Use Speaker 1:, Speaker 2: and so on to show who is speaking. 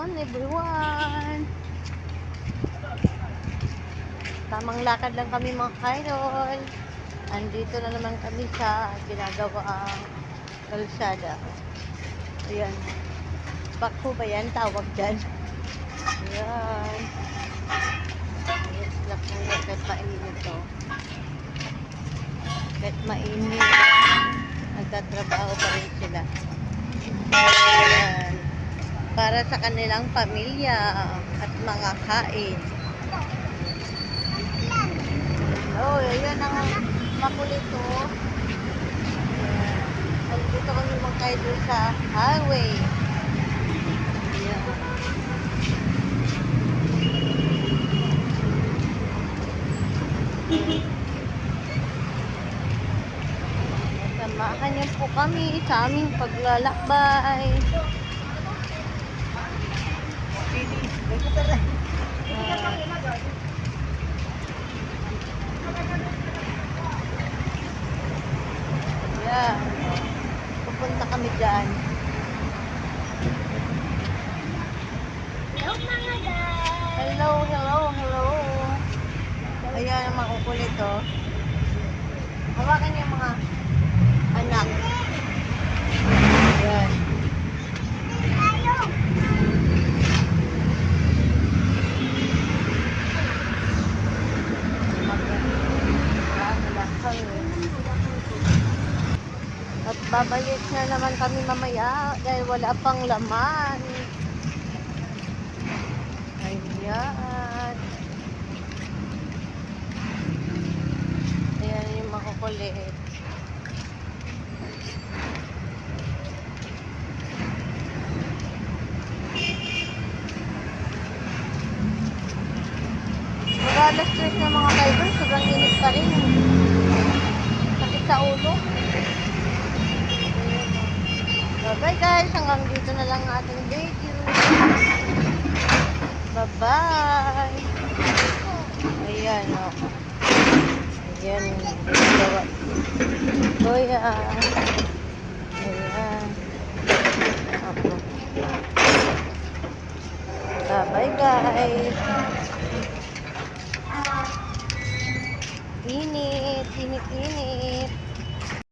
Speaker 1: afternoon, everyone. Tamang lakad lang kami mga kaidol. Andito na naman kami sa ginagawaang kalsada. Ayan. Bakho ba yan? Tawag dyan. Ayan. Yes, lang muna kahit mainit to. Kahit mainit, nagtatrabaho pa rin sila. Ayan. Para sa kanilang pamilya at mga kain. Oh, ayan ang makulito. Ayan. Dito kami magkaidol sa highway. Ayan. Samahan niyo po kami sa aming paglalakbay. Ayan. Pupunta kami dyan.
Speaker 2: Hello mga guys!
Speaker 1: Hello, hello, hello. Ayan ang makukulit oh. Hawakan niyo yung mga anak. Ayan. At babalik na naman kami mamaya dahil wala pang laman. Ayan. Ayan yung makukulit. Mag-alas 3 na mga kaibon, sobrang init pa rin. Sakit sa ulo. Bye guys, hanggang dito na lang ating video. Bye-bye. Ayan o. Ayan. Gawa. Kuya. Ayan. Ako. Bye guys. Init. Init.